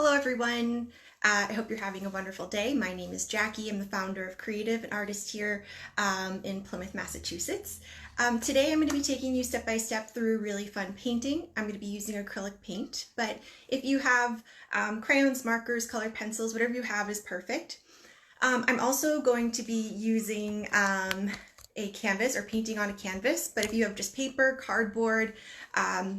Hello everyone. I hope you're having a wonderful day. My name is Jackie. I'm the founder of Kreativ, an artist here in Plymouth, Massachusetts. Today I'm going to be taking you step by step through really fun painting. I'm going to be using acrylic paint, but if you have crayons, markers, colored pencils, whatever you have is perfect. I'm also going to be using a canvas or painting on a canvas, but if you have just paper, cardboard,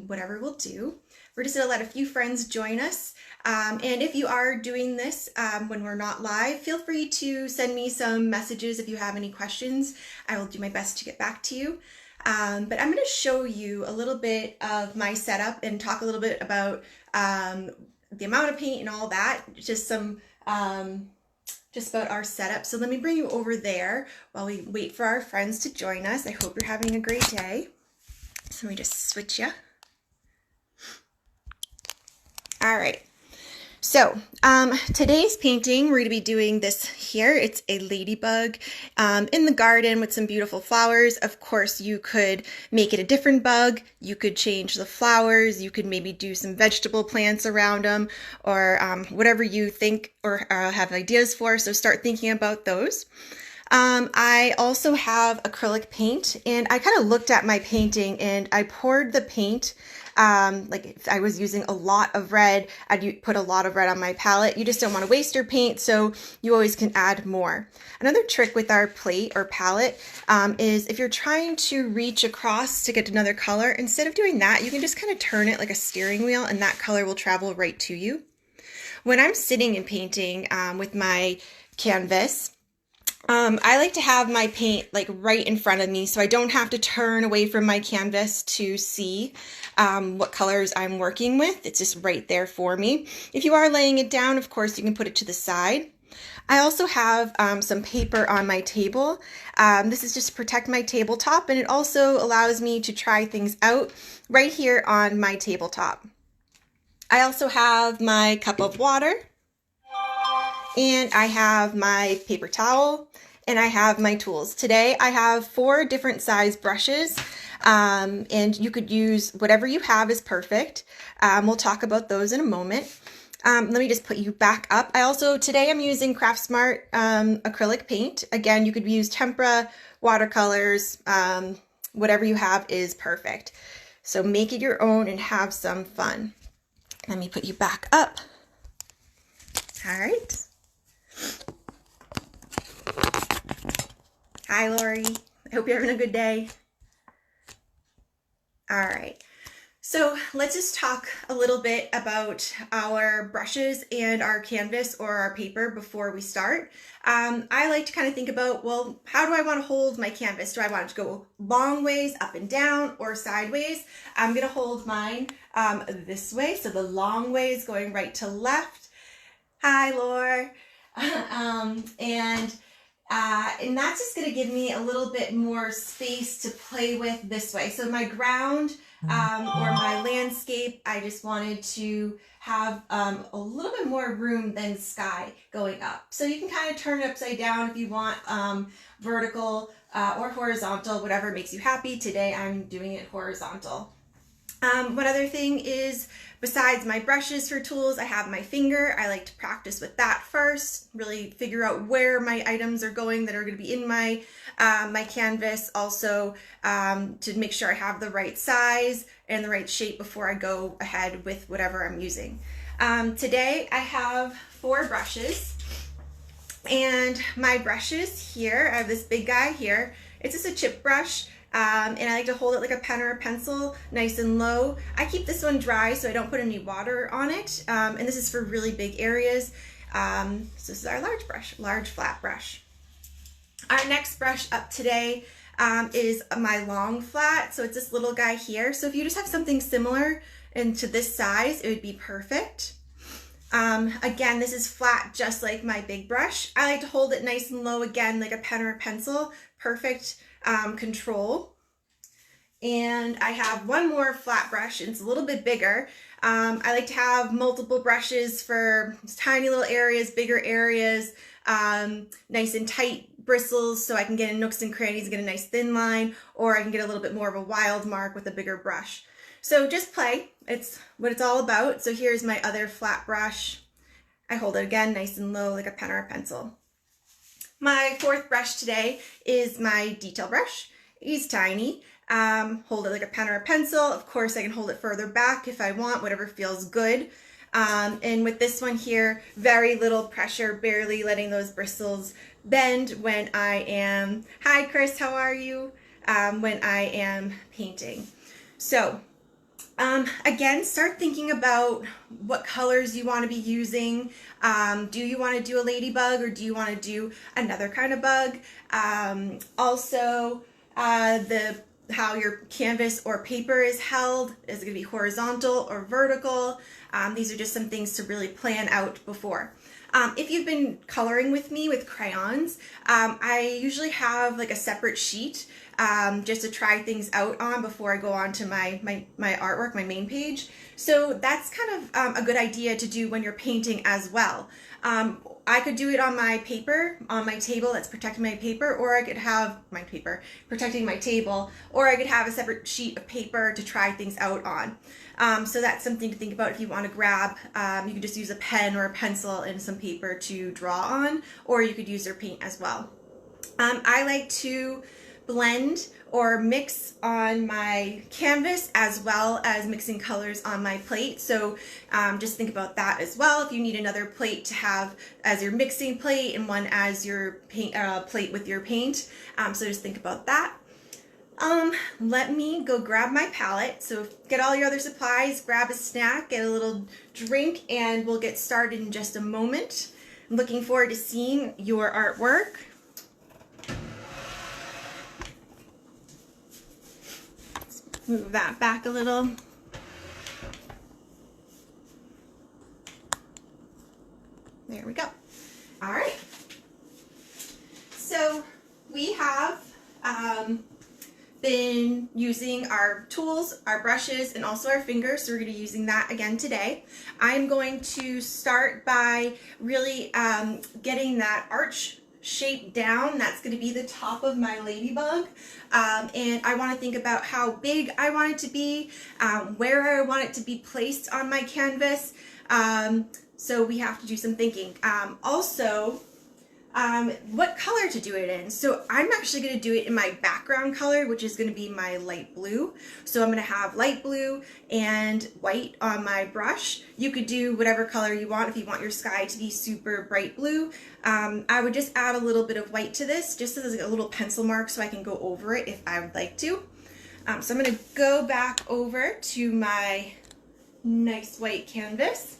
whatever will do. We're just going to let a few friends join us. And if you are doing this when we're not live, feel free to send me some messages if you have any questions. I will do my best to get back to you. But I'm going to show you a little bit of my setup and talk a little bit about the amount of paint and all that, just about our setup. So let me bring you over there while we wait for our friends to join us. I hope you're having a great day. So let me just switch you. All right. So today's painting, we're going to be doing this here. It's a ladybug in the garden with some beautiful flowers. Of course, you could make it a different bug. You could change the flowers. You could maybe do some vegetable plants around them or whatever you think or have ideas for. So start thinking about those. I also have acrylic paint, and I kind of looked at my painting and I poured the paint. Like if I was using a lot of red, I'd put a lot of red on my palette. You just don't want to waste your paint, so you always can add more. Another trick with our plate or palette is if you're trying to reach across to get another color, instead of doing that, you can just kind of turn it like a steering wheel and that color will travel right to you. When I'm sitting and painting with my canvas, I like to have my paint like right in front of me so I don't have to turn away from my canvas to see what colors I'm working with. It's just right there for me. If you are laying it down, of course, you can put it to the side. I also have some paper on my table. This is just to protect my tabletop, and it also allows me to try things out right here on my tabletop. I also have my cup of water, and I have my paper towel, and I have my tools. Today I have 4 different size brushes, and you could use whatever you have is perfect. We'll talk about those in a moment. Let me just put you back up. Today I'm using Craftsmart acrylic paint. Again, you could use tempera, watercolors, whatever you have is perfect. So make it your own and have some fun. Let me put you back up. All right. Hi, Lori. I hope you're having a good day. All right. So let's just talk a little bit about our brushes and our canvas or our paper before we start. I like to kind of think about, well, how do I want to hold my canvas? Do I want it to go long ways, up and down, or sideways? I'm going to hold mine this way. So the long way is going right to left. Hi, Laura. And that's just going to give me a little bit more space to play with this way. So my ground or my landscape, I just wanted to have a little bit more room than sky going up. So you can kind of turn it upside down if you want, vertical or horizontal, whatever makes you happy. Today I'm doing it horizontal. One other thing is, besides my brushes for tools, I have my finger. I like to practice with that first, really figure out where my items are going that are going to be in my my canvas. Also, to make sure I have the right size and the right shape before I go ahead with whatever I'm using. Today I have 4 brushes, and my brushes here, I have this big guy here. It's just a chip brush. And I like to hold it like a pen or a pencil, nice and low. I keep this one dry so I don't put any water on it. And this is for really big areas. So this is our large brush, large flat brush. Our next brush up today is my long flat. So it's this little guy here. So if you just have something similar and to this size, it would be perfect. Again, this is flat just like my big brush. I like to hold it nice and low again, like a pen or a pencil. Perfect control. And I have one more flat brush. It's a little bit bigger. I like to have multiple brushes for tiny little areas, bigger areas, nice and tight bristles so I can get in nooks and crannies and get a nice thin line, or I can get a little bit more of a wild mark with a bigger brush. So just play. It's what it's all about. So here's my other flat brush. I hold it again nice and low like a pen or a pencil. My fourth brush today is my detail brush. It's tiny. Hold it like a pen or a pencil. Of course, I can hold it further back if I want, whatever feels good. And with this one here, very little pressure, barely letting those bristles bend when I am, hi Chris, how are you? When I am painting. So again, start thinking about what colors you want to be using. Do you want to do a ladybug or do you want to do another kind of bug? Also, how your canvas or paper is held. Is it going to be horizontal or vertical? These are just some things to really plan out before. If you've been coloring with me with crayons, I usually have like a separate sheet just to try things out on before I go on to my artwork, my main page. So that's kind of a good idea to do when you're painting as well. I could do it on my paper, on my table that's protecting my paper, or I could have my paper protecting my table, or I could have a separate sheet of paper to try things out on. So that's something to think about if you want to grab. You could just use a pen or a pencil and some paper to draw on, or you could use your paint as well. I like to blend or mix on my canvas as well as mixing colors on my plate. So just think about that as well. If you need another plate to have as your mixing plate and one as your paint, plate with your paint. So just think about that. Let me go grab my palette. So get all your other supplies, grab a snack, get a little drink, and we'll get started in just a moment. I'm looking forward to seeing your artwork. Move that back a little. There we go. All right. So we have been using our tools, our brushes, and also our fingers. So we're going to be using that again today. I'm going to start by really getting that arch shape down. That's going to be the top of my ladybug, and I want to think about how big I want it to be, where I want it to be placed on my canvas. So we have to do some thinking. Also, what color to do it in. So I'm actually going to do it in my background color, which is going to be my light blue. So I'm going to have light blue and white on my brush. You could do whatever color you want if you want your sky to be super bright blue. I would just add a little bit of white to this just as a little pencil mark so I can go over it if I would like to. So I'm going to go back over to my nice white canvas,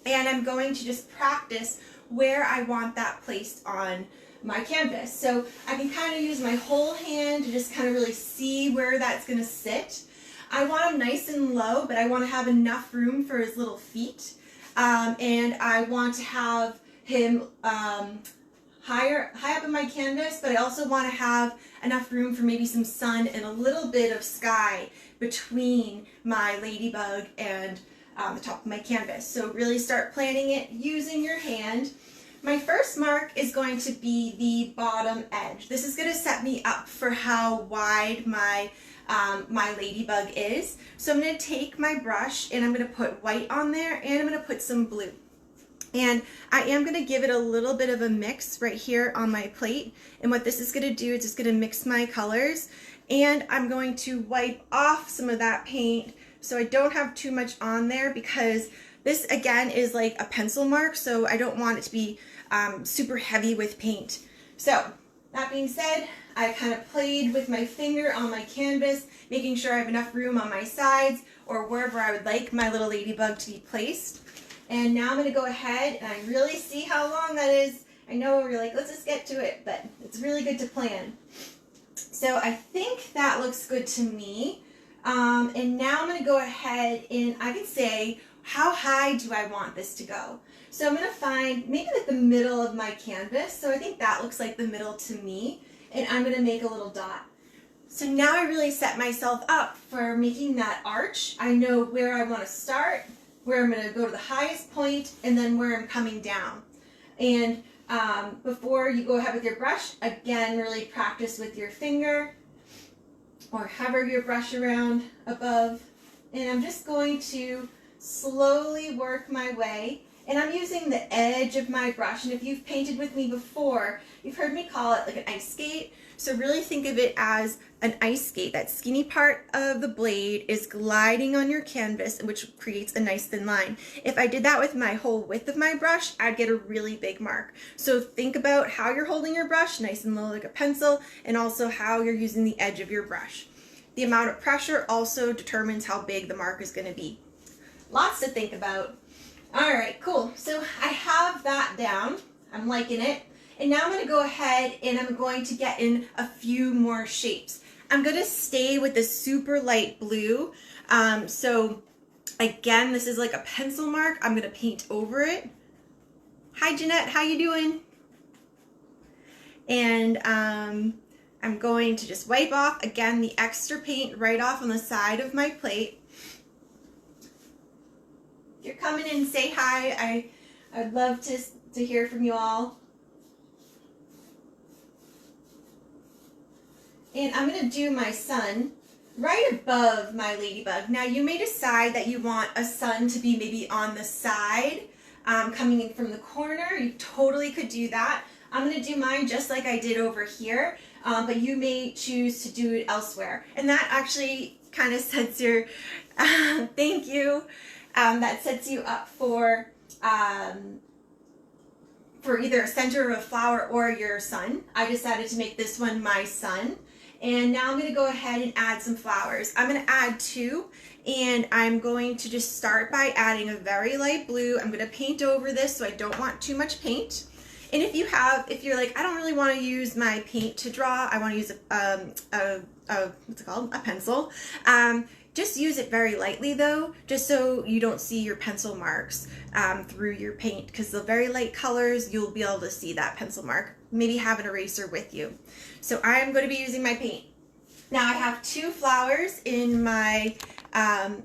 and I'm going to just practice where I want that placed on my canvas. So I can kind of use my whole hand to just kind of really see where that's going to sit. I want him nice and low, but I want to have enough room for his little feet. And I want to have him high up in my canvas, but I also want to have enough room for maybe some sun and a little bit of sky between my ladybug and the top of my canvas. So really start planning it using your hand. My first mark is going to be the bottom edge. This is going to set me up for how wide my my ladybug is. So I'm going to take my brush and I'm going to put white on there, and I'm going to put some blue. And I am going to give it a little bit of a mix right here on my plate. And what this is going to do is it's going to mix my colors, and I'm going to wipe off some of that paint so I don't have too much on there, because this again is like a pencil mark, so I don't want it to be super heavy with paint. So that being said, I kind of played with my finger on my canvas, making sure I have enough room on my sides or wherever I would like my little ladybug to be placed. And now I'm going to go ahead and I really see how long that is. I know you're like, let's just get to it, but it's really good to plan. So I think that looks good to me. And now I'm going to go ahead and I can say, how high do I want this to go? So I'm going to find maybe like the middle of my canvas. So I think that looks like the middle to me. And I'm going to make a little dot. So now I really set myself up for making that arch. I know where I want to start, where I'm going to go to the highest point, and then where I'm coming down. And before you go ahead with your brush, again, really practice with your finger or hover your brush around above. And I'm just going to slowly work my way And I'm using the edge of my brush. And if you've painted with me before, you've heard me call it like an ice skate. So really think of it as an ice skate. That skinny part of the blade is gliding on your canvas, which creates a nice thin line. If I did that with my whole width of my brush, I'd get a really big mark. So think about how you're holding your brush, nice and low like a pencil, and also how you're using the edge of your brush. The amount of pressure also determines how big the mark is going to be. Lots to think about. All right, cool. So I have that down. I'm liking it. And now I'm going to go ahead and I'm going to get in a few more shapes. I'm going to stay with the super light blue. So again, this is like a pencil mark. I'm going to paint over it. Hi, Jeanette. How you doing? And I'm going to just wipe off, again, the extra paint right off on the side of my plate. If you're coming in, say hi. I'd love to hear from you all. And I'm going to do my sun right above my ladybug. Now you may decide that you want a sun to be maybe on the side, coming in from the corner. You totally could do that. I'm going to do mine just like I did over here, but you may choose to do it elsewhere. And that actually kind of sets your, thank you, that sets you up for either a center of a flower or your sun. I decided to make this one my sun. And now I'm going to go ahead and add some flowers. I'm going to add 2, and I'm going to just start by adding a very light blue. I'm going to paint over this, so I don't want too much paint. And if you're like, I don't really want to use my paint to draw, I want to use what's it called? A pencil. Just use it very lightly though, just so you don't see your pencil marks through your paint, because the very light colors, you'll be able to see that pencil mark. Maybe have an eraser with you. So I'm going to be using my paint. Now I have 2 flowers in my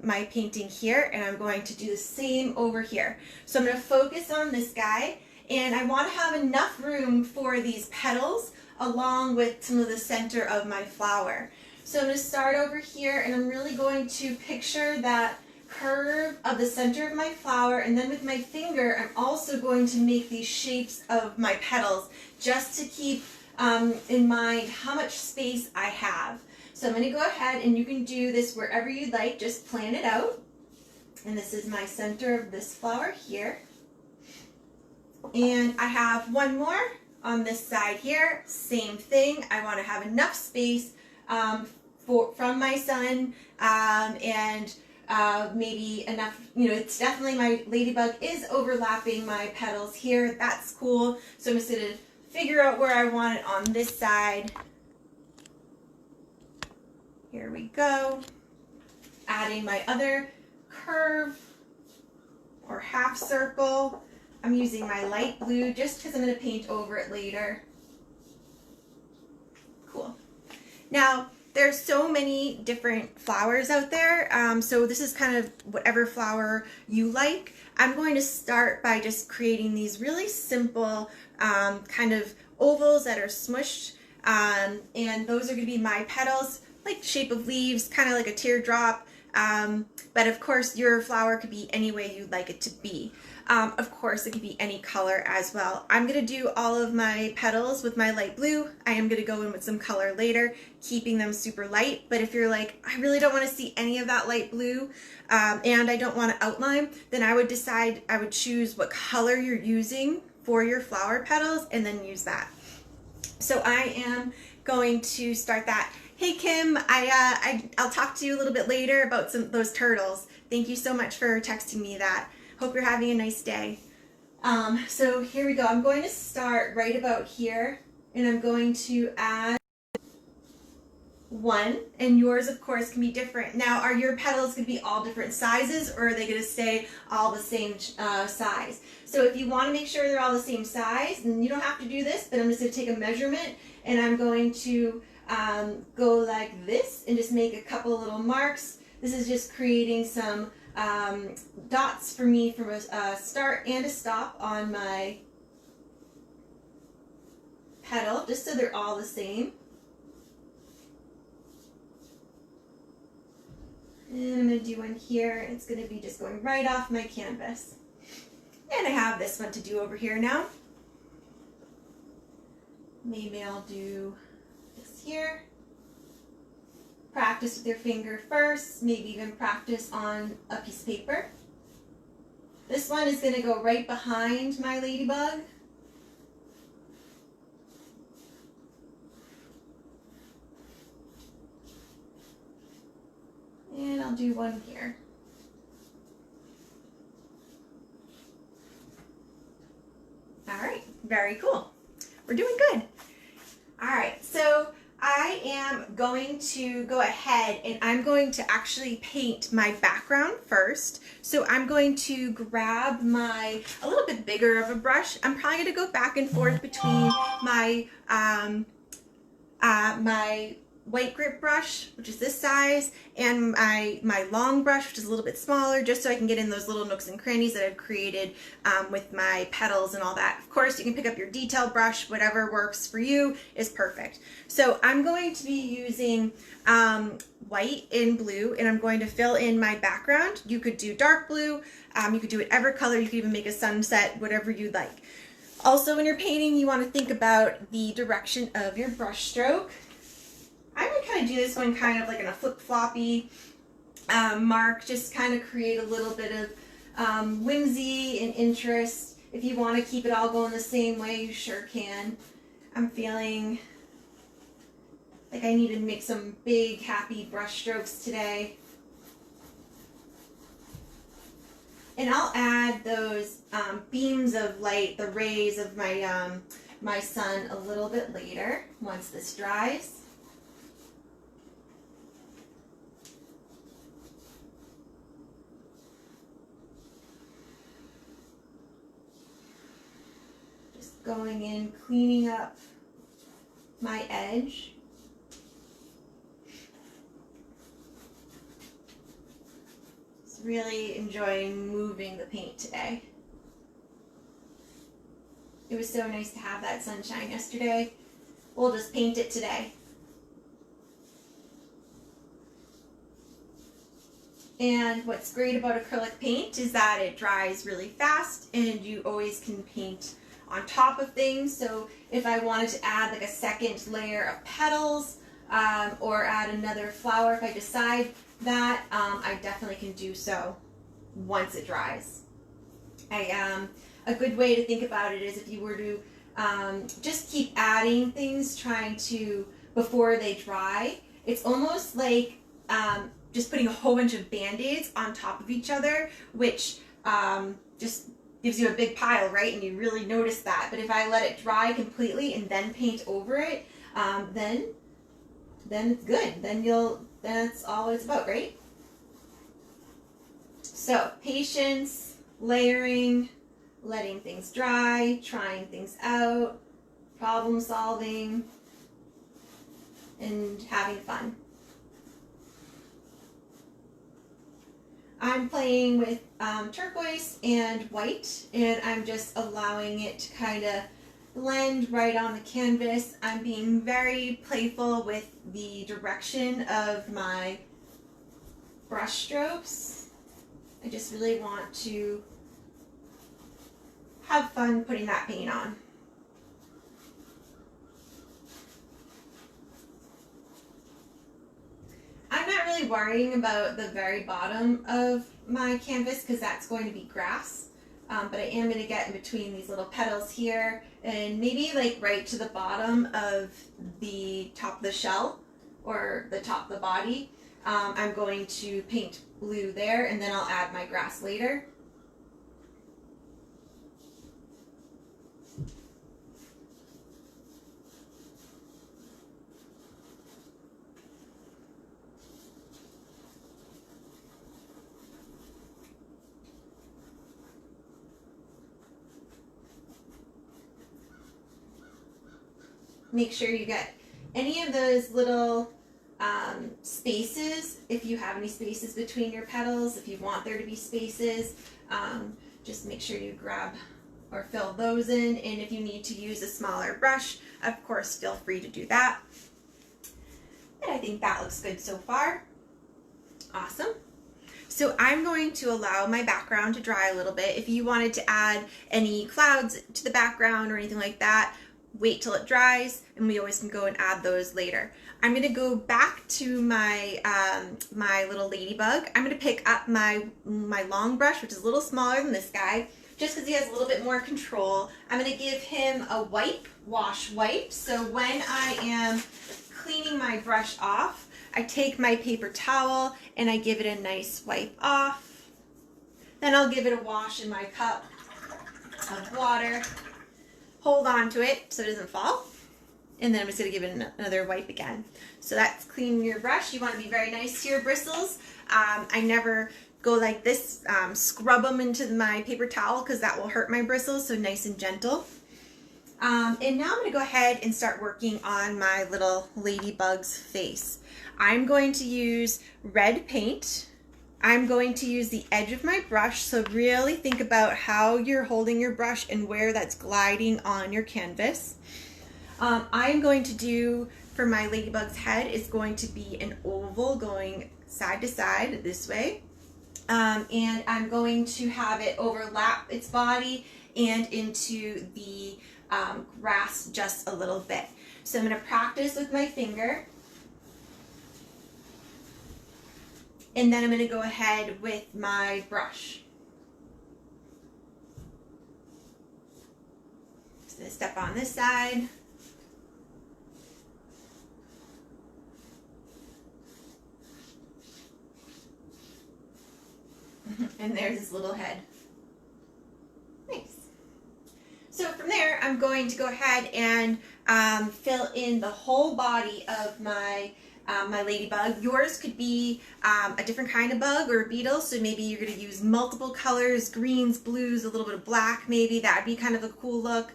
my painting here, and I'm going to do the same over here. So I'm going to focus on this guy, and I want to have enough room for these petals along with some of the center of my flower. So I'm going to start over here, and I'm really going to picture that curve of the center of my flower, and then with my finger I'm also going to make these shapes of my petals just to keep in mind how much space I have. So I'm going to go ahead, and you can do this wherever you'd like, just plan it out. And this is my center of this flower here. And I have one more on this side here, same thing. I want to have enough space from my sun, and maybe enough, it's definitely, my ladybug is overlapping my petals here. That's cool. So I'm just going to figure out where I want it on this side. Here we go. Adding my other curve or half circle. I'm using my light blue just because I'm going to paint over it later. Cool. Now, there's so many different flowers out there, so this is kind of whatever flower you like. I'm going to start by just creating these really simple kind of ovals that are smushed, and those are going to be my petals, like shape of leaves, kind of like a teardrop, but of course your flower could be any way you'd like it to be. Of course, it could be any color as well. I'm going to do all of my petals with my light blue. I am going to go in with some color later, keeping them super light. But if you're like, I really don't want to see any of that light blue, and I don't want to outline, then I would decide, I would choose what color you're using for your flower petals and then use that. So I am going to start that. Hey Kim, I'll talk to you a little bit later about those turtles. Thank you so much for texting me that. Hope you're having a nice day. So here we go. I'm going to start right about here, and I'm going to add 1, and yours of course can be different. Now, are your petals going to be all different sizes, or are they going to stay all the same size? So if you want to make sure they're all the same size, then you don't have to do this, but I'm just going to take a measurement, and I'm going to go like this and just make a couple little marks. This is just creating some dots for me from a start and a stop on my petal, just so they're all the same. And I'm going to do one here, and it's going to be just going right off my canvas. And I have this one to do over here now. Maybe I'll do this here. Practice with your finger first, maybe even practice on a piece of paper. This one is going to go right behind my ladybug. And I'll do one here. All right, very cool. We're doing good. All right, so I am going to go ahead and I'm going to actually paint my background first. So I'm going to grab a little bit bigger of a brush. I'm probably going to go back and forth between my my white grip brush, which is this size, and my long brush, which is a little bit smaller, just so I can get in those little nooks and crannies that I've created with my petals and all that. Of course, you can pick up your detail brush, whatever works for you is perfect. So I'm going to be using white and blue, and I'm going to fill in my background. You could do dark blue, you could do whatever color, you could even make a sunset, whatever you'd like. Also, when you're painting, you want to think about the direction of your brush stroke. I'm going to kind of do this one kind of like in a flip-floppy mark, just kind of create a little bit of whimsy and interest. If you want to keep it all going the same way, you sure can. I'm feeling like I need to make some big, happy brush strokes today. And I'll add those beams of light, the rays of my, my sun a little bit later once this dries. Going in, cleaning up my edge. Just really enjoying moving the paint today. It was so nice to have that sunshine yesterday. We'll just paint it today. And what's great about acrylic paint is that it dries really fast and you always can paint on top of things. So if I wanted to add like a second layer of petals or add another flower, if I decide that, I definitely can do so once it dries. A good way to think about it is if you were to just keep adding things, trying to, before they dry, it's almost like just putting a whole bunch of Band-Aids on top of each other, which just gives you a big pile, right? And you really notice that. But if I let it dry completely and then paint over it, then it's good. Then that's all it's about, right? So patience, layering, letting things dry, trying things out, problem solving, and having fun. I'm playing with turquoise and white, and I'm just allowing it to kind of blend right on the canvas. I'm being very playful with the direction of my brush strokes. I just really want to have fun putting that paint on. I'm not really worrying about the very bottom of my canvas because that's going to be grass, but I am going to get in between these little petals here and maybe like right to the bottom of the top of the shell or the top of the body. I'm going to paint blue there, and then I'll add my grass later. Make sure you get any of those little spaces, if you have any spaces between your petals, if you want there to be spaces, just make sure you grab or fill those in. And if you need to use a smaller brush, of course, feel free to do that. And I think that looks good so far. Awesome. So I'm going to allow my background to dry a little bit. If you wanted to add any clouds to the background or anything like that, wait till it dries, and we always can go and add those later. I'm going to go back to my my little ladybug. I'm going to pick up my long brush, which is a little smaller than this guy, just because he has a little bit more control. I'm going to give him a wash wipe. So when I am cleaning my brush off, I take my paper towel and I give it a nice wipe off. Then I'll give it a wash in my cup of water. Hold on to it so it doesn't fall. And then I'm just going to give it another wipe again. So that's cleaning your brush. You want to be very nice to your bristles. I never go like this, scrub them into my paper towel because that will hurt my bristles, so nice and gentle. And now I'm going to go ahead and start working on my little ladybug's face. I'm going to use red paint. I'm going to use the edge of my brush, so really think about how you're holding your brush and where that's gliding on your canvas. I'm going to do, for my ladybug's head, is going to be an oval going side to side this way. And I'm going to have it overlap its body and into the grass just a little bit. So I'm going to practice with my finger. And then I'm going to go ahead with my brush. Just going to step on this side. And there's his little head. Nice. So from there, I'm going to go ahead and fill in the whole body of my my ladybug. Yours could be a different kind of bug or a beetle, so maybe you're going to use multiple colors, greens, blues, a little bit of black maybe. That would be kind of a cool look.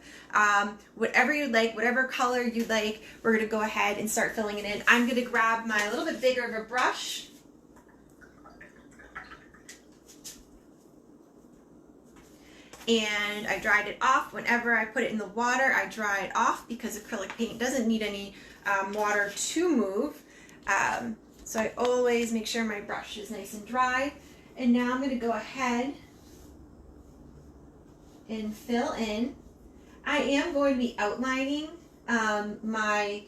Whatever you like, whatever color you like, we're going to go ahead and start filling it in. I'm going to grab my little bit bigger of a brush. And I dried it off. Whenever I put it in the water, I dry it off because acrylic paint doesn't need any water to move. So I always make sure my brush is nice and dry. And now I'm going to go ahead and fill in. I am going to be outlining my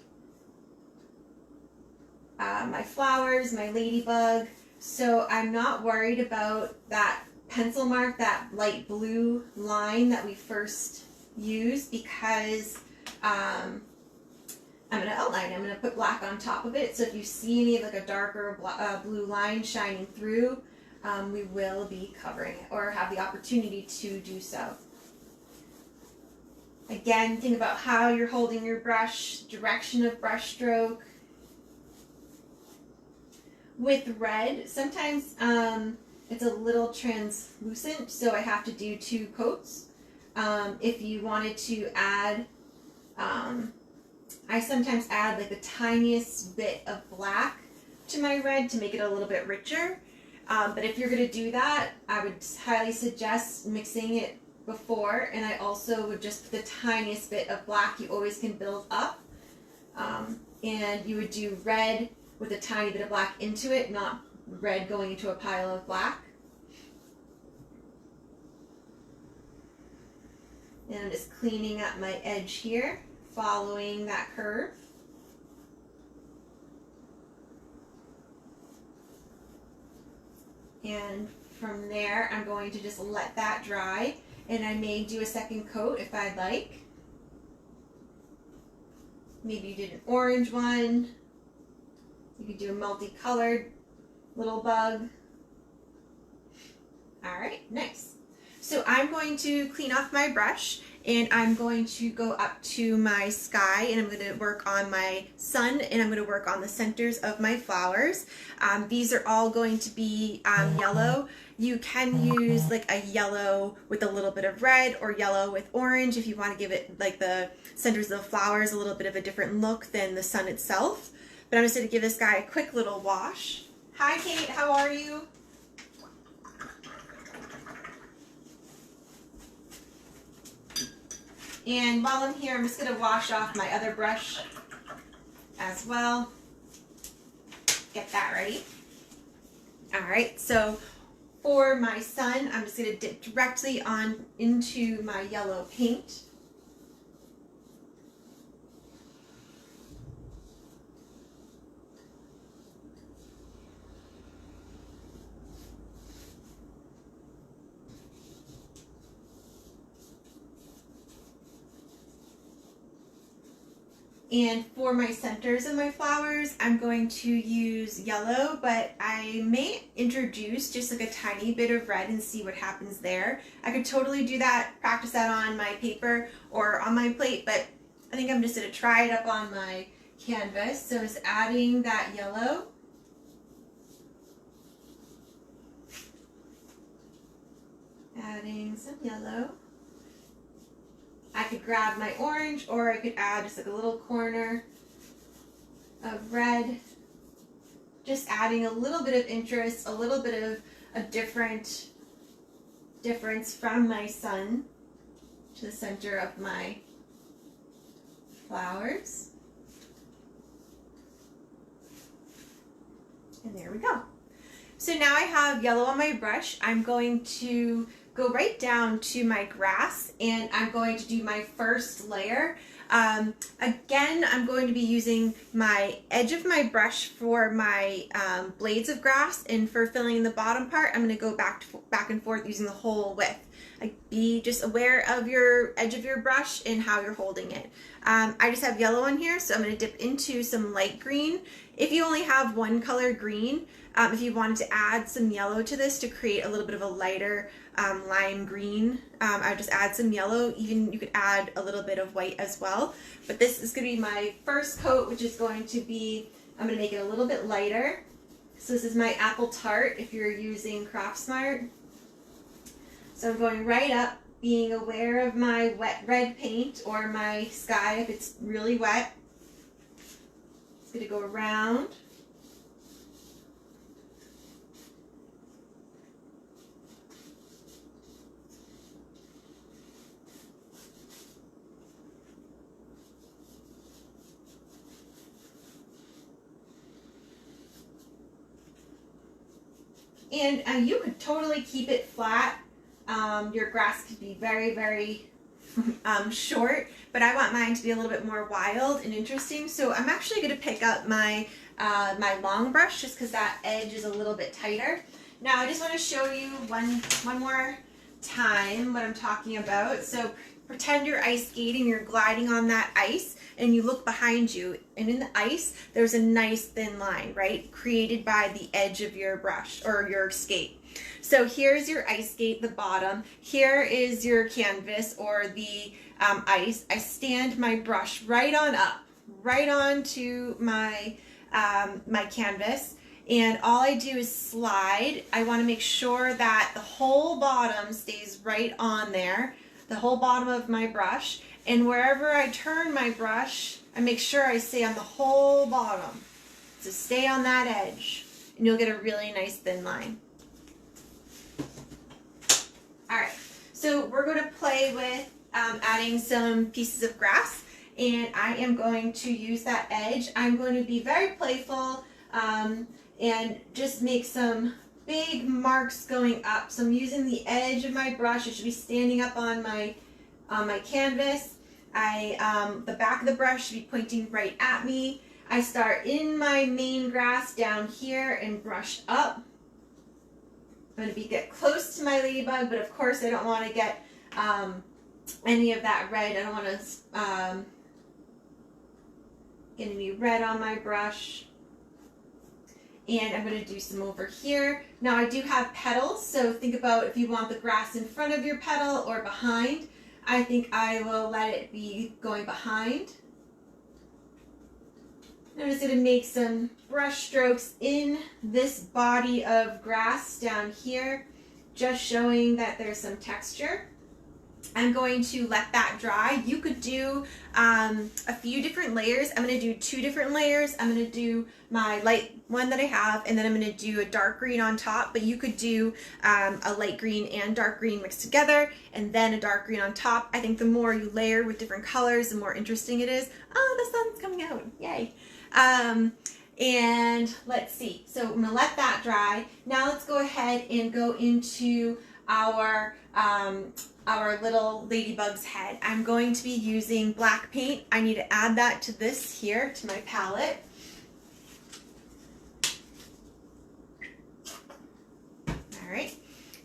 flowers, my ladybug, so I'm not worried about that pencil mark, that light blue line that we first used, because I'm going to outline it. I'm going to put black on top of it, so if you see any of like a darker blue line shining through, we will be covering it or have the opportunity to do so. Again, think about how you're holding your brush, direction of brush stroke. With red, sometimes it's a little translucent, so I have to do 2 coats. If you wanted to add, I sometimes add like the tiniest bit of black to my red to make it a little bit richer. But if you're going to do that, I would highly suggest mixing it before, and I also would just the tiniest bit of black. You always can build up, and you would do red with a tiny bit of black into it, not red going into a pile of black. And I'm just cleaning up my edge here, following that curve. And from there, I'm going to just let that dry, and I may do a second coat if I'd like. Maybe you did an orange one. You could do a multicolored little bug. All right, nice. So I'm going to clean off my brush, and I'm going to go up to my sky, and I'm going to work on my sun, and I'm going to work on the centers of my flowers. These are all going to be yellow. You can use like a yellow with a little bit of red, or yellow with orange if you want to give it like the centers of the flowers a little bit of a different look than the sun itself. But I'm just going to give this guy a quick little wash. Hi Kate, how are you? And while I'm here, I'm just going to wash off my other brush as well. Get that ready. All right, so for my sun, I'm just going to dip directly on into my yellow paint. And for my centers of my flowers, I'm going to use yellow, but I may introduce just like a tiny bit of red and see what happens there. I could totally do that, practice that on my paper or on my plate, but I think I'm just going to try it up on my canvas. So just adding that yellow. Adding some yellow. I could grab my orange, or I could add just like a little corner of red. Just adding a little bit of interest, a little bit of a difference from my sun to the center of my flowers. And there we go. So now I have yellow on my brush. I'm going to go right down to my grass, and I'm going to do my first layer. Again, I'm going to be using my edge of my brush for my blades of grass, and for filling in the bottom part, I'm going to go back and forth using the whole width. Be just aware of your edge of your brush and how you're holding it. I just have yellow on here, so I'm going to dip into some light green. If you only have one color green, if you wanted to add some yellow to this to create a little bit of a lighter lime green, I would just add some yellow. Even you could add a little bit of white as well. But this is going to be my first coat, which is going to be, I'm going to make it a little bit lighter. So this is my apple tart if you're using Craft Smart. So I'm going right up, being aware of my wet red paint or my sky if it's really wet. It's going to go around. And you could totally keep it flat. Your grass could be very, very short, but I want mine to be a little bit more wild and interesting. So I'm actually going to pick up my my long brush just because that edge is a little bit tighter. Now I just want to show you one more time what I'm talking about. So pretend you're ice skating, you're gliding on that ice, and you look behind you, and in the ice there's a nice thin line, right, created by the edge of your brush or your skate. So here's your ice skate, the bottom. Here is your canvas or the ice. I stand my brush right on up, right onto my my canvas, and all I do is slide. I want to make sure that the whole bottom stays right on there, the whole bottom of my brush, and wherever I turn my brush, I make sure I stay on the whole bottom. So stay on that edge, and you'll get a really nice thin line. All right, so we're going to play with adding some pieces of grass, and I am going to use that edge. I'm going to be very playful and just make some big marks going up. So I'm using the edge of my brush. It should be standing up on my canvas. The back of the brush should be pointing right at me. I start in my main grass down here and brush up. I'm going to get close to my ladybug, but of course I don't want to get any of that red. I don't want to get any red on my brush. And I'm going to do some over here. Now I do have petals, so think about if you want the grass in front of your petal or behind. I think I will let it be going behind. I'm just going to make some brush strokes in this body of grass down here, just showing that there's some texture. I'm going to let that dry. You could do a few different layers. I'm going to do 2 different layers. I'm going to do my light one that I have, and then I'm going to do a dark green on top, but you could do a light green and dark green mixed together, and then a dark green on top. I think the more you layer with different colors, the more interesting it is. Oh, the sun's coming out. Yay. And let's see, so I'm gonna let that dry. Now let's go ahead and go into our little ladybug's head. I'm going to be using black paint. I need to add that to this here, to my palette. All right,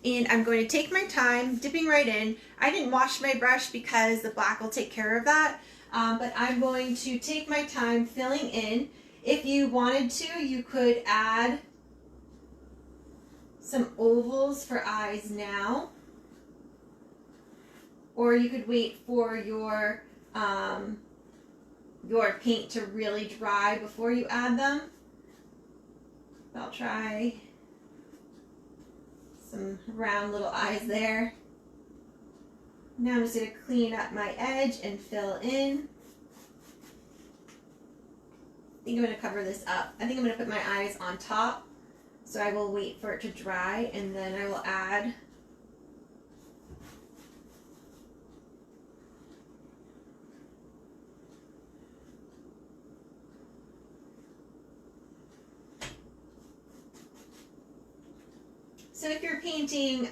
and I'm going to take my time, dipping right in. I didn't wash my brush because the black will take care of that, but I'm going to take my time filling in. If you wanted to, you could add some ovals for eyes now, or you could wait for your paint to really dry before you add them. I'll try some round little eyes there. Now I'm just going to clean up my edge and fill in. I think I'm going to cover this up. I think I'm going to put my eyes on top, so I will wait for it to dry, and then I will add So if you're painting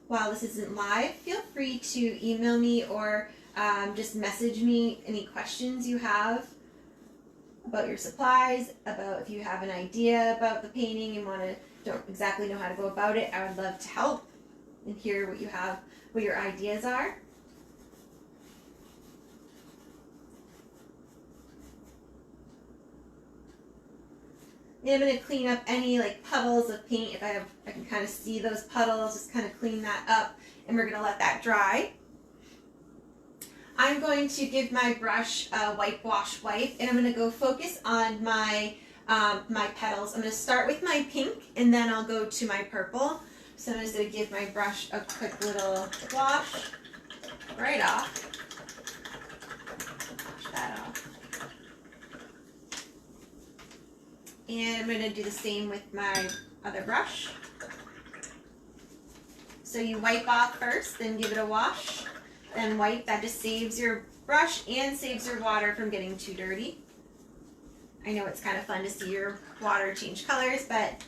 while this isn't live, feel free to email me or just message me any questions you have about your supplies, about if you have an idea about the painting and don't exactly know how to go about it. I would love to help and hear what your ideas are. And I'm going to clean up any like puddles of paint. If I can kind of see those puddles, just kind of clean that up, and we're going to let that dry. I'm going to give my brush a wipe, wash, wipe, and I'm going to go focus on my my petals. I'm going to start with my pink, and then I'll go to my purple. So I'm just going to give my brush a quick little wash right off. Wash that off. And I'm going to do the same with my other brush. So you wipe off first, then give it a wash, then wipe. That just saves your brush and saves your water from getting too dirty. I know it's kind of fun to see your water change colors, but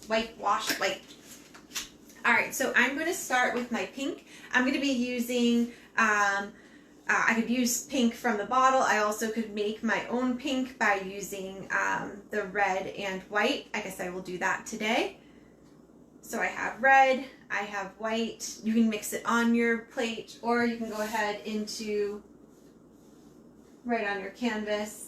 wipe, wash, wipe. All right, so I'm going to start with my pink. I'm going to be using, I could use pink from the bottle. I also could make my own pink by using the red and white. I guess I will do that today. So I have red, I have white. You can mix it on your plate, or you can go ahead into right on your canvas.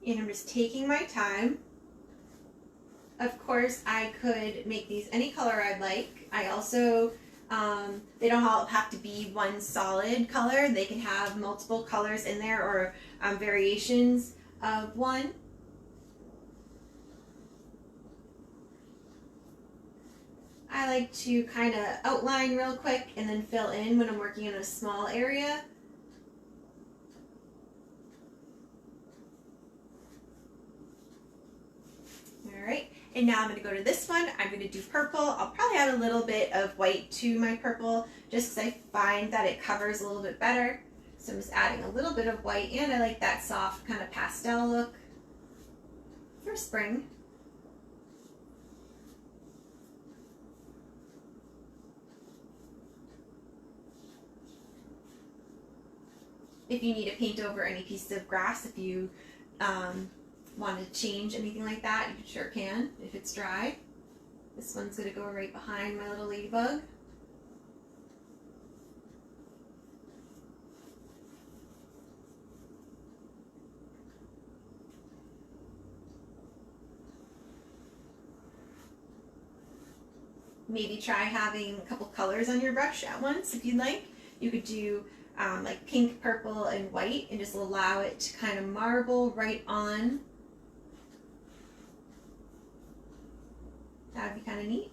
And I'm just taking my time. Of course, I could make these any color I'd like. I also, they don't all have to be one solid color. They can have multiple colors in there, or variations of one. I like to kind of outline real quick and then fill in when I'm working in a small area. Alright, and now I'm going to go to this one. I'm going to do purple. I'll probably add a little bit of white to my purple just because I find that it covers a little bit better. So I'm just adding a little bit of white, and I like that soft kind of pastel look for spring. If you need to paint over any pieces of grass, if you want to change anything like that, you sure can if it's dry. This one's going to go right behind my little ladybug. Maybe try having a couple colors on your brush at once if you'd like. You could do like pink, purple, and white, and just allow it to kind of marble right on. That would be kind of neat.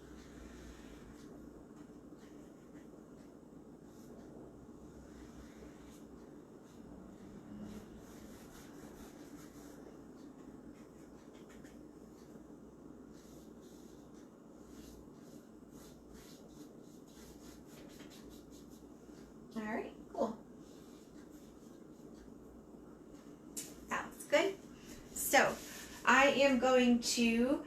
am going to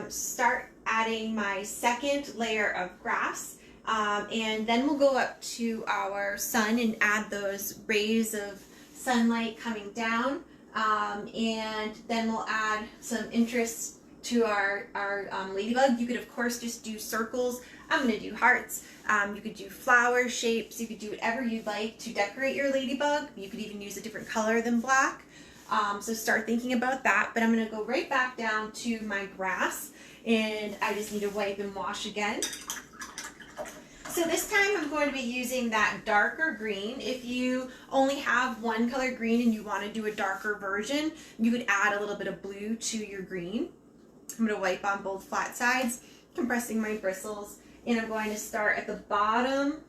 start adding my second layer of grass, and then we'll go up to our sun and add those rays of sunlight coming down, and then we'll add some interest to our ladybug. You could of course just do circles. I'm going to do hearts. You could do flower shapes. You could do whatever you'd like to decorate your ladybug. You could even use a different color than black. So start thinking about that. But I'm going to go right back down to my grass, and I just need to wipe and wash again. So this time I'm going to be using that darker green. If you only have one color green and you want to do a darker version, you could add a little bit of blue to your green. I'm going to wipe on both flat sides, compressing my bristles, and I'm going to start at the bottom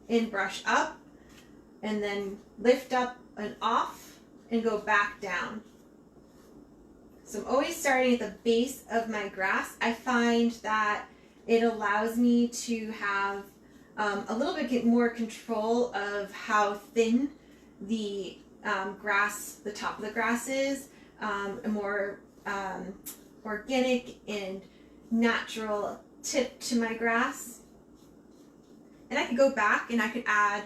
and brush up, and then lift up and off and go back down. So I'm always starting at the base of my grass. I find that it allows me to have a little bit more control of how thin the grass, the top of the grass is, a more organic and natural tip to my grass. And I could go back and I could add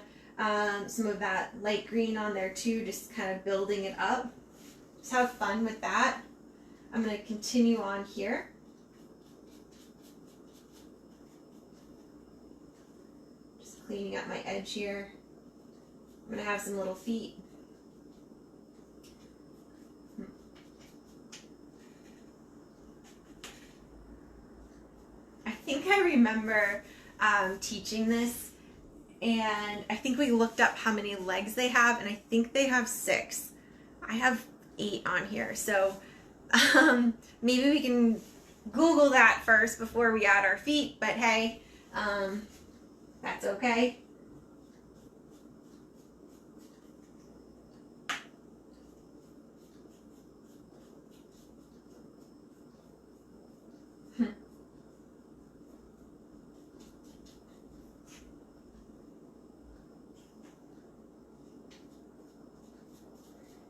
some of that light green on there too, just kind of building it up. Just have fun with that. I'm going to continue on here. Just cleaning up my edge here. I'm going to have some little feet. I think I remember teaching this, and I think we looked up how many legs they have, and I think they have 6. I have 8 on here, so maybe we can Google that first before we add our feet, but hey, that's okay.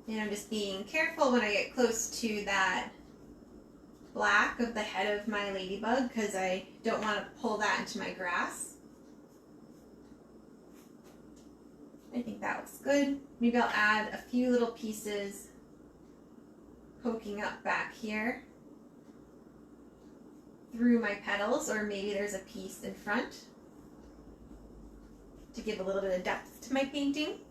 And I'm just being careful when I get close to that black of the head of my ladybug, because I don't want to pull that into my grass. I think that looks good. Maybe I'll add a few little pieces poking up back here through my petals, or maybe there's a piece in front to give a little bit of depth to my painting.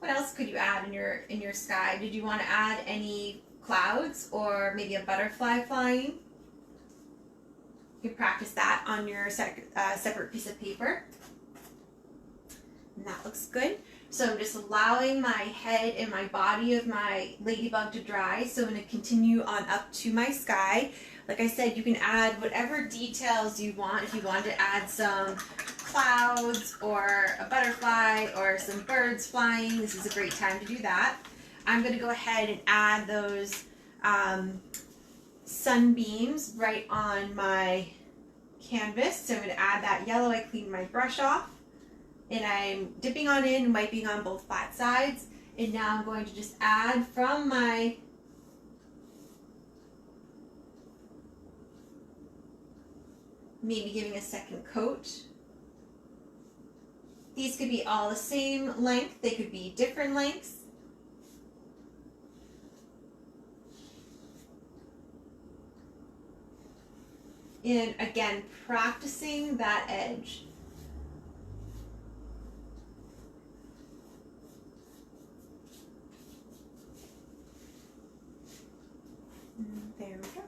What else could you add in your sky? Did you want to add any clouds or maybe a butterfly flying? You can practice that on your separate piece of paper. And that looks good. So I'm just allowing my head and my body of my ladybug to dry. So I'm going to continue on up to my sky. Like I said, you can add whatever details you want. If you want to add some clouds or a butterfly or some birds flying, this is a great time to do that. I'm going to go ahead and add those sunbeams right on my canvas. So I'm going to add that yellow. I cleaned my brush off, and I'm dipping on in and wiping on both flat sides. And now I'm going to just add from my maybe giving a second coat. These could be all the same length. They could be different lengths. And again, practicing that edge. There we go.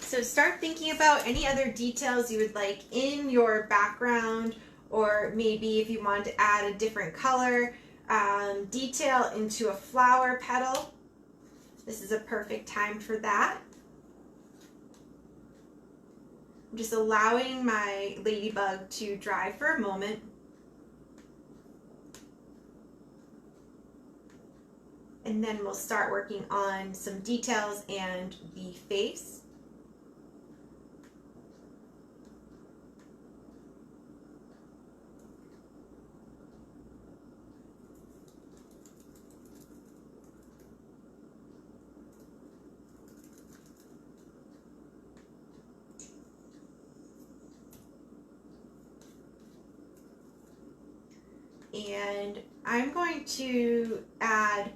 So start thinking about any other details you would like in your background, or maybe if you want to add a different color detail into a flower petal. This is a perfect time for that. I'm just allowing my ladybug to dry for a moment. And then we'll start working on some details and the face. and I'm going to add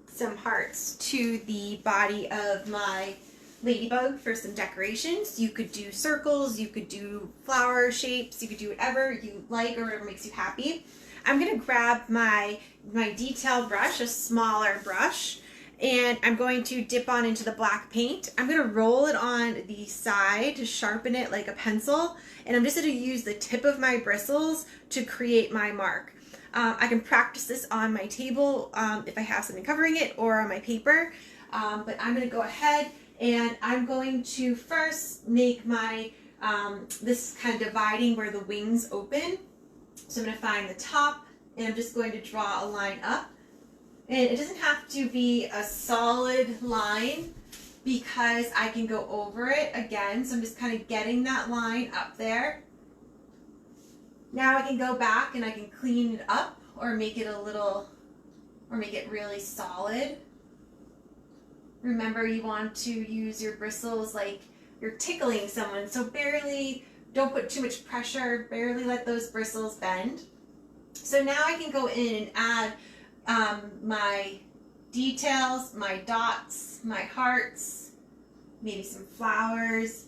some hearts to the body of my ladybug for some decorations. You could do circles, you could do flower shapes, you could do whatever you like or whatever makes you happy. I'm going to grab my detail brush, a smaller brush, and I'm going to dip on into the black paint. I'm going to roll it on the side to sharpen it like a pencil, and I'm just going to use the tip of my bristles to create my mark. I can practice this on my table if I have something covering it, or on my paper, but I'm going to go ahead and I'm going to first make my, this kind of dividing where the wings open. So I'm going to find the top, and I'm just going to draw a line up. And it doesn't have to be a solid line because I can go over it again. So I'm just kind of getting that line up there. Now I can go back and I can clean it up or make it a little, or make it really solid. Remember, you want to use your bristles like you're tickling someone. So barely, don't put too much pressure, barely let those bristles bend. So now I can go in and add my details, my dots, my hearts, maybe some flowers,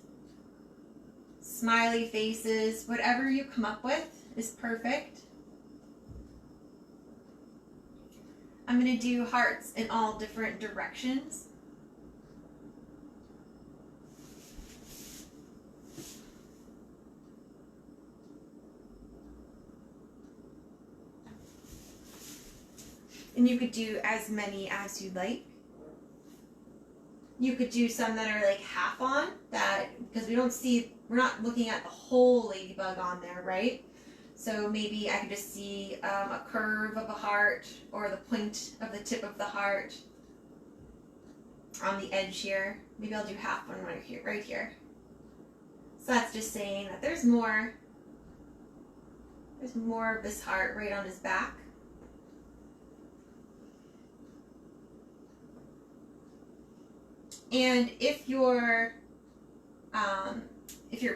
smiley faces, whatever you come up with is perfect. I'm going to do hearts in all different directions. And you could do as many as you like. You could do some that are like half on, that because we're not looking at the whole ladybug on there, right? So maybe I could just see a curve of a heart or the point of the tip of the heart on the edge here. Maybe I'll do half one right here. So that's just saying that there's more of this heart right on his back. And if you're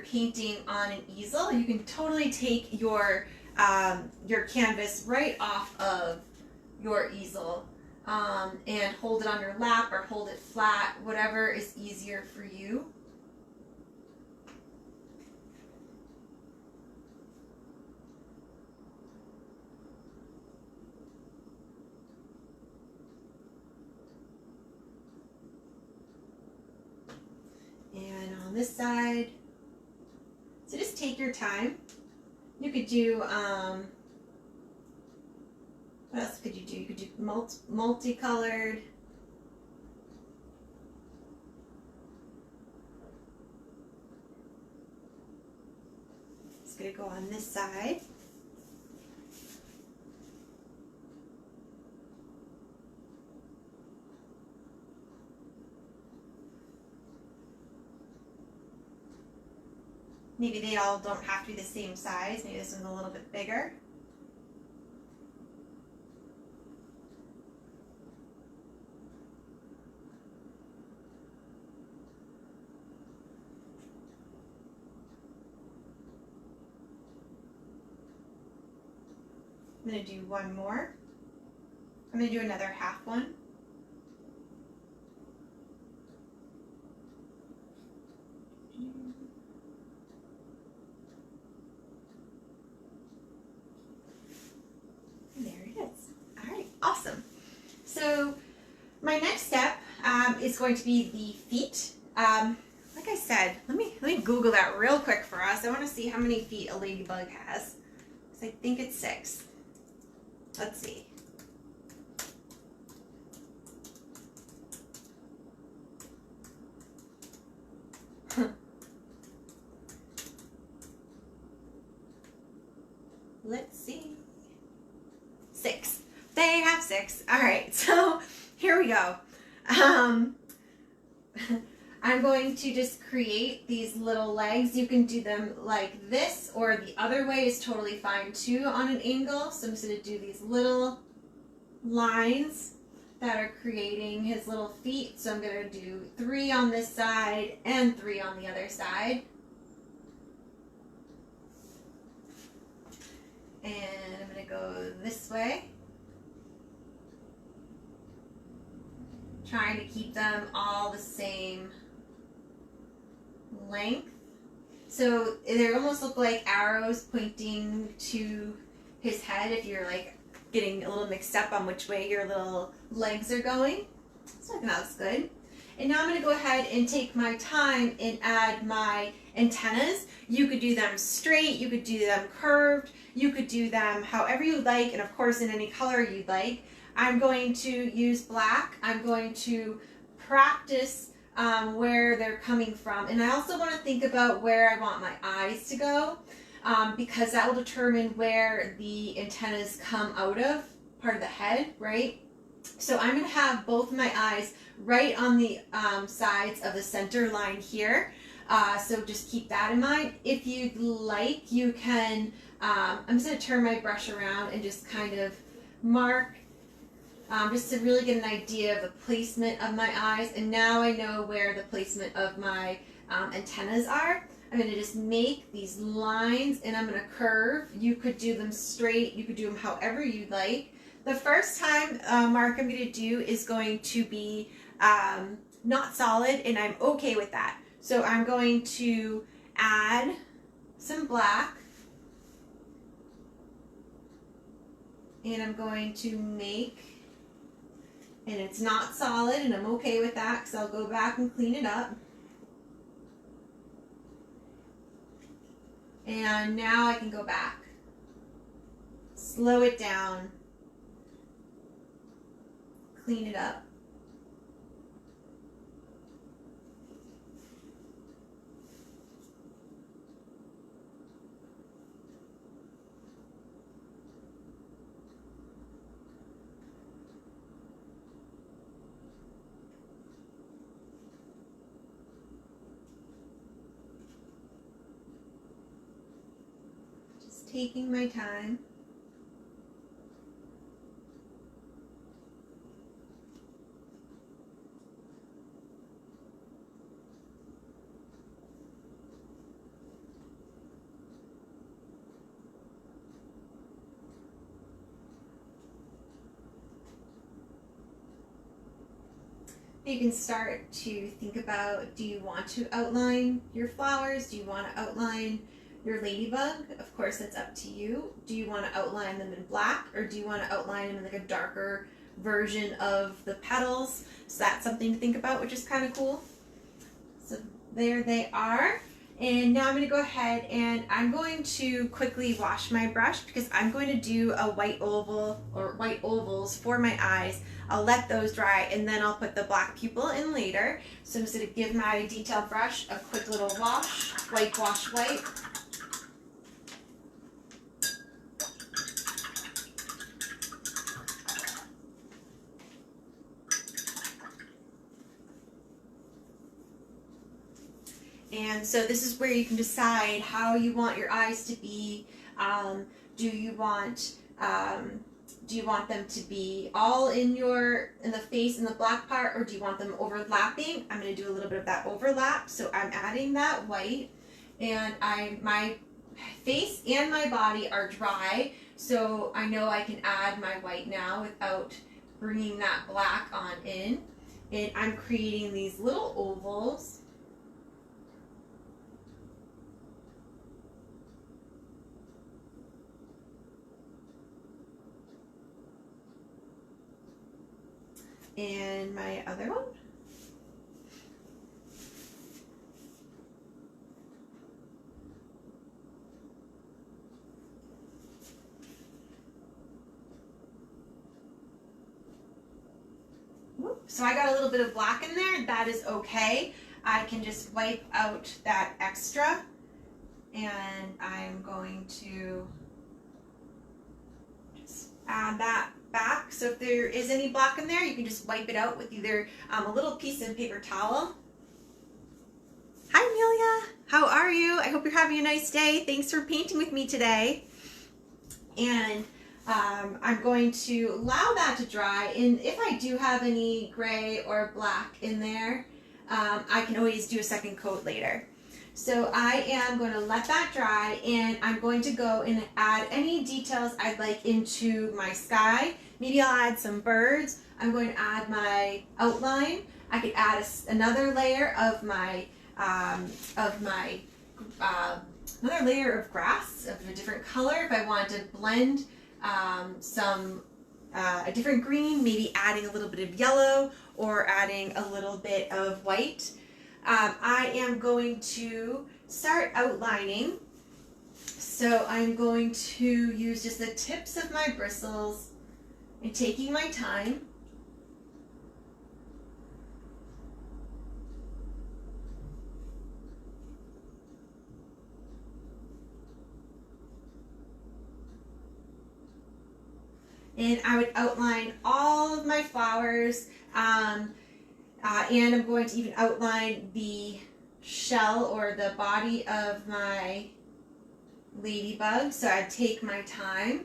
painting on an easel, you can totally take your canvas right off of your easel and hold it on your lap or hold it flat, whatever is easier for you. And on this side, so just take your time. You could do, what else could you do? You could do multicolored. It's going to go on this side. Maybe they all don't have to be the same size. Maybe this one's a little bit bigger. I'm going to do one more. I'm going to do another half one. Awesome. So my next step is going to be the feet. Like I said, let me Google that real quick for us. I want to see how many feet a ladybug has, because I think it's 6. Let's see. Let's see. 6. They have 6. All right, so here we go. I'm going to just create these little legs. You can do them like this, or the other way is totally fine too on an angle. So I'm just going to do these little lines that are creating his little feet. So I'm going to do 3 on this side and 3 on the other side. And I'm going to go this way. Trying to keep them all the same length. So they almost look like arrows pointing to his head if you're like getting a little mixed up on which way your little legs are going. So I think that looks good. And now I'm going to go ahead and take my time and add my antennas. You could do them straight, you could do them curved, you could do them however you like, and of course in any color you'd like. I'm going to use black. I'm going to practice where they're coming from. And I also want to think about where I want my eyes to go because that will determine where the antennas come out of, part of the head, right? So I'm going to have both of my eyes right on the sides of the center line here. So just keep that in mind. If you'd like, you can, I'm just going to turn my brush around and just kind of mark just to really get an idea of the placement of my eyes. And now I know where the placement of my antennas are. I'm going to just make these lines and I'm going to curve. You could do them straight. You could do them however you'd like. The first time mark I'm going to do is going to be not solid, and I'm okay with that. So I'm going to add some black, and I'm going to make, and it's not solid, and I'm okay with that because I'll go back and clean it up. And now I can go back, slow it down, clean it up. Just taking my time. You can start to think about, do you want to outline your flowers? Do you want to outline your ladybug? Of course, that's up to you. Do you want to outline them in black, or do you want to outline them in like a darker version of the petals? So that's something to think about, which is kind of cool. So there they are. And now I'm going to go ahead and I'm going to quickly wash my brush because I'm going to do a white oval or white ovals for my eyes. I'll let those dry and then I'll put the black pupil in later. So I'm just going to give my detail brush a quick little wash, wipe, wash, wipe. And so this is where you can decide how you want your eyes to be. Do you want them to be all in the face in the black part, or do you want them overlapping? I'm going to do a little bit of that overlap. So I'm adding that white, and my face and my body are dry, so I know I can add my white now without bringing that black on in. And I'm creating these little ovals. And my other one. So I got a little bit of black in there. That is okay. I can just wipe out that extra, and I'm going to just add that back. So if there is any black in there, you can just wipe it out with either a little piece of paper towel. Hi Amelia, how are you? I hope you're having a nice day. Thanks for painting with me today. And I'm going to allow that to dry, and if I do have any gray or black in there, I can always do a second coat later. So I am going to let that dry, and I'm going to go and add any details I'd like into my sky. Maybe I'll add some birds. I'm going to add my outline. I could add another layer of my another layer of grass of a different color if I want to blend a different green, maybe adding a little bit of yellow or adding a little bit of white. I am going to start outlining. So I'm going to use just the tips of my bristles and taking my time. And I would outline all of my flowers, and I'm going to even outline the shell or the body of my ladybug. So I'd take my time.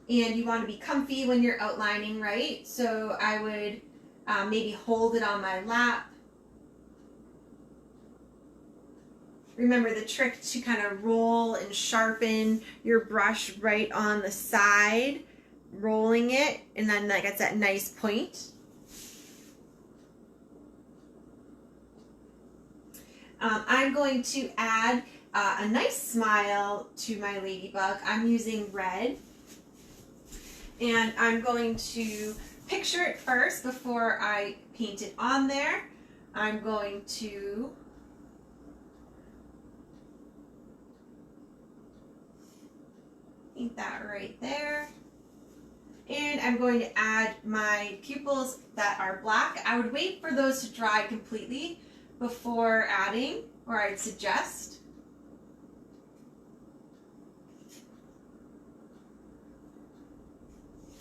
And you want to be comfy when you're outlining, right? So I would maybe hold it on my lap. Remember the trick to kind of roll and sharpen your brush right on the side, rolling it, and then that gets that nice point. I'm going to add a nice smile to my ladybug. I'm using red, and I'm going to picture it first before I paint it on there. I'm going to paint that right there. And I'm going to add my pupils that are black. I would wait for those to dry completely before adding, or I'd suggest.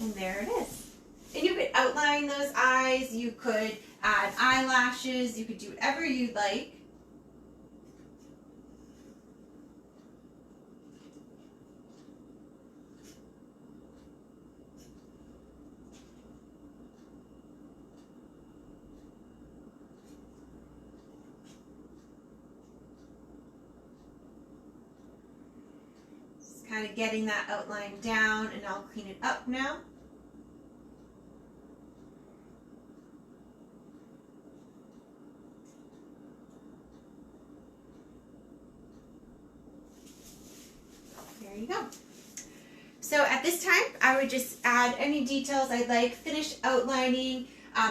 And there it is. And you could outline those eyes, you could add eyelashes, you could do whatever you'd like. Kind of getting that outline down, and I'll clean it up now. There you go. So at this time, I would just add any details I'd like, finish outlining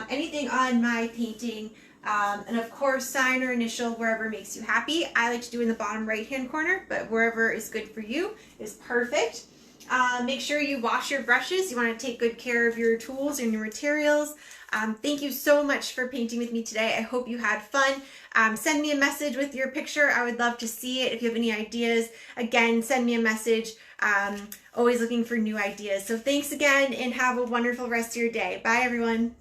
anything on my painting. And of course, sign or initial wherever makes you happy. I like to do in the bottom right hand corner, but wherever is good for you is perfect. Make sure you wash your brushes. You want to take good care of your tools and your materials. Thank you so much for painting with me today. I hope you had fun. Send me a message with your picture. I would love to see it. If you have any ideas, again, send me a message. Always looking for new ideas. So thanks again, and have a wonderful rest of your day. Bye, everyone.